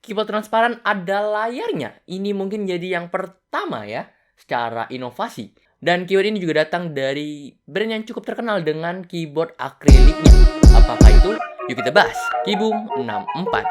keyboard transparan ada layarnya. Ini mungkin jadi yang pertama ya secara inovasi. Dan keyboard ini juga datang dari brand yang cukup terkenal dengan keyboard akriliknya. Apakah itu? Yuk kita bahas. KeyBoom 64.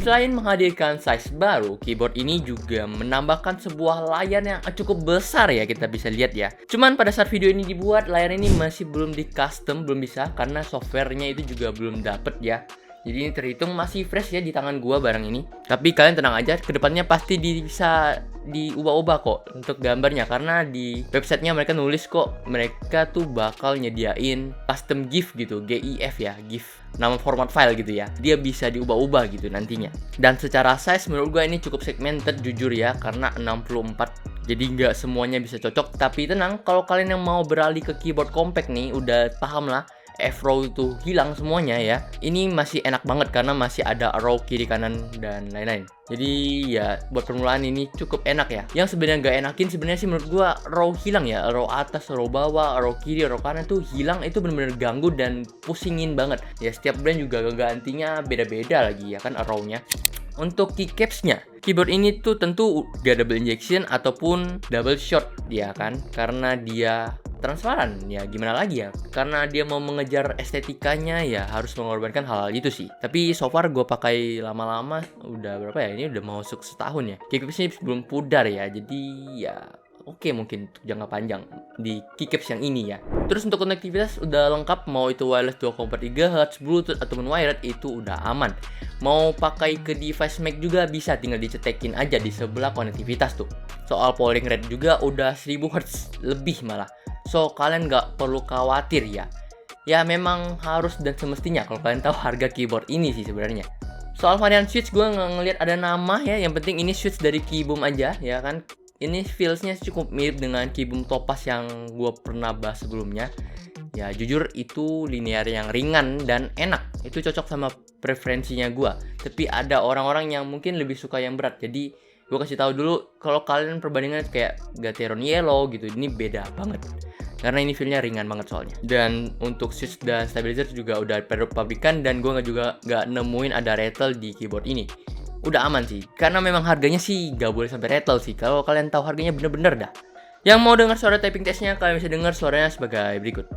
Selain menghadirkan size baru, keyboard ini juga menambahkan sebuah layar yang cukup besar ya, kita bisa lihat ya. Cuman pada saat video ini dibuat, layar ini masih belum di custom, belum bisa karena softwarenya itu juga belum dapet ya. Jadi ini terhitung masih fresh ya di tangan gua barang ini. Tapi kalian tenang aja, kedepannya pasti bisa diubah-ubah kok untuk gambarnya, karena di websitenya mereka nulis kok mereka tuh bakal nyediain custom GIF gitu, GIF ya, GIF nama format file gitu ya, dia bisa diubah-ubah gitu nantinya. Dan secara size menurut gue ini cukup segmented jujur ya, karena 64, jadi nggak semuanya bisa cocok. Tapi tenang, kalau kalian yang mau beralih ke keyboard compact nih, udah paham lah F-row itu hilang semuanya ya. Ini masih enak banget karena masih ada row kiri kanan dan lain-lain. Jadi ya buat permulaan ini cukup enak ya. Yang sebenarnya nggak enakin sebenarnya sih menurut gua row hilang ya. Row atas, row bawah, row kiri, row kanan tuh hilang, itu bener-bener ganggu dan pusingin banget. Ya setiap brand juga gantinya beda-beda lagi ya kan row-nya. Untuk keycapsnya, keyboard ini tuh tentu gak double injection ataupun double shot ya kan, karena dia transparan ya, gimana lagi ya, karena dia mau mengejar estetikanya ya harus mengorbankan hal itu sih. Tapi so far gue pakai lama-lama udah berapa ya, ini udah mau masuk setahun ya, keycapsnya belum pudar ya, jadi ya oke, mungkin untuk jangka panjang di keycaps yang ini ya. Terus untuk konektivitas udah lengkap, mau itu wireless 2,4 GHz, Bluetooth ataupun wired itu udah aman. Mau pakai ke device Mac juga bisa, tinggal dicetekin aja di sebelah konektivitas tuh. Soal polling rate juga udah 1000 Hz lebih malah. So kalian nggak perlu khawatir ya. Ya memang harus dan semestinya kalau kalian tahu harga keyboard ini sih sebenarnya. Soal varian switch gue nggak ngeliat ada nama ya, yang penting ini switch dari KeyBoom aja ya kan. Ini feelsnya cukup mirip dengan KeyBoom Topaz yang gue pernah bahas sebelumnya. Ya jujur itu linear yang ringan dan enak, itu cocok sama preferensinya gue. Tapi ada orang-orang yang mungkin lebih suka yang berat, jadi gue kasih tahu dulu kalau kalian perbandingan kayak Gateron Yellow gitu, ini beda banget karena ini feelnya ringan banget soalnya. Dan untuk switch dan stabilizer juga udah pabrikan, dan gue nggak nemuin ada rattle di keyboard ini. Udah aman sih, karena memang harganya sih gak boleh sampai rattle sih. Kalau kalian tahu harganya bener-bener dah. Yang mau dengar suara typing testnya, kalian bisa dengar suaranya sebagai berikut.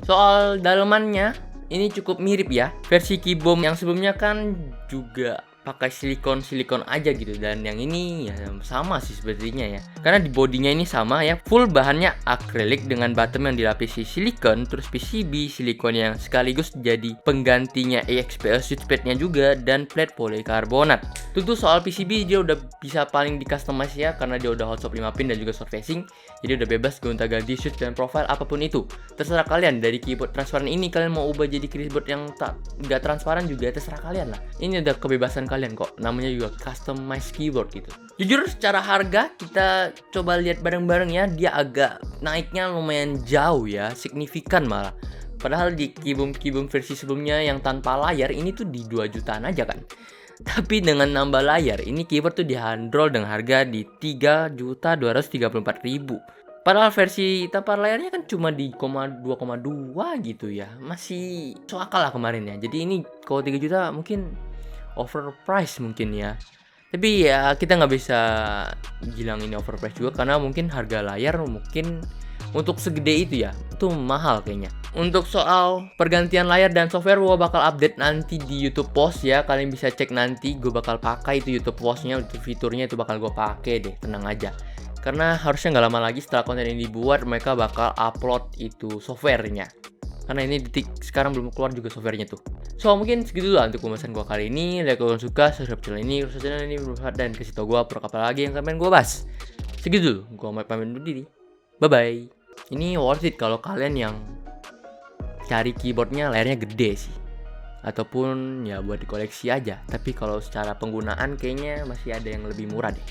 Soal dalemannya, ini cukup mirip ya. Versi KeyBoom yang sebelumnya kan juga pakai silikon aja gitu, dan yang ini ya sama sih sepertinya ya, karena di bodinya ini sama ya, full bahannya akrilik dengan bottom yang dilapisi silikon, terus PCB silikon yang sekaligus jadi penggantinya AXPL switchpadnya juga, dan plate polikarbonat. Tentu soal PCB dia udah bisa paling di customize ya, karena dia udah hot swap 5 pin dan juga short facing, jadi udah bebas gonta-ganti switch dan profile apapun itu. Terserah kalian, dari keyboard transparan ini kalian mau ubah jadi keyboard yang gak transparan juga terserah kalian lah. Ini udah kebebasan kalian kok, namanya juga customized keyboard gitu. Jujur secara harga kita coba lihat bareng-bareng ya, dia agak naiknya lumayan jauh ya, signifikan malah. Padahal di KeyBoom versi sebelumnya yang tanpa layar ini tuh di 2 jutaan aja kan. Tapi dengan nambah layar, ini keyboard tuh dihandle dengan harga di 3.234.000. Padahal versi tanpa layarnya kan cuma di 2,2 gitu ya. Masih so akal lah kemarin ya. Jadi ini kalau 3 juta mungkin overprice mungkin ya. Tapi ya kita nggak bisa bilang ini overprice juga, karena mungkin harga layar mungkin untuk segede itu ya, itu mahal kayaknya. Untuk soal pergantian layar dan software, gue bakal update nanti di YouTube Post ya. Kalian bisa cek nanti, gue bakal pakai itu YouTube Postnya, untuk fiturnya itu bakal gue pakai deh, tenang aja. Karena harusnya nggak lama lagi setelah konten ini dibuat, mereka bakal upload itu softwarenya. Karena ini detik sekarang belum keluar juga softwarenya tuh. So mungkin segitu lah untuk pembahasan gue kali ini. Like kalau kalian suka, subscribe channel ini, channel ini bermanfaat, dan kasih tau gue produk apa lagi yang kalian gue bahas. Segitu dulu, gua mau pamit undur diri. Bye bye. Ini worth it kalau kalian yang cari keyboardnya layarnya gede sih, ataupun ya buat dikoleksi aja. Tapi kalau secara penggunaan kayaknya masih ada yang lebih murah deh.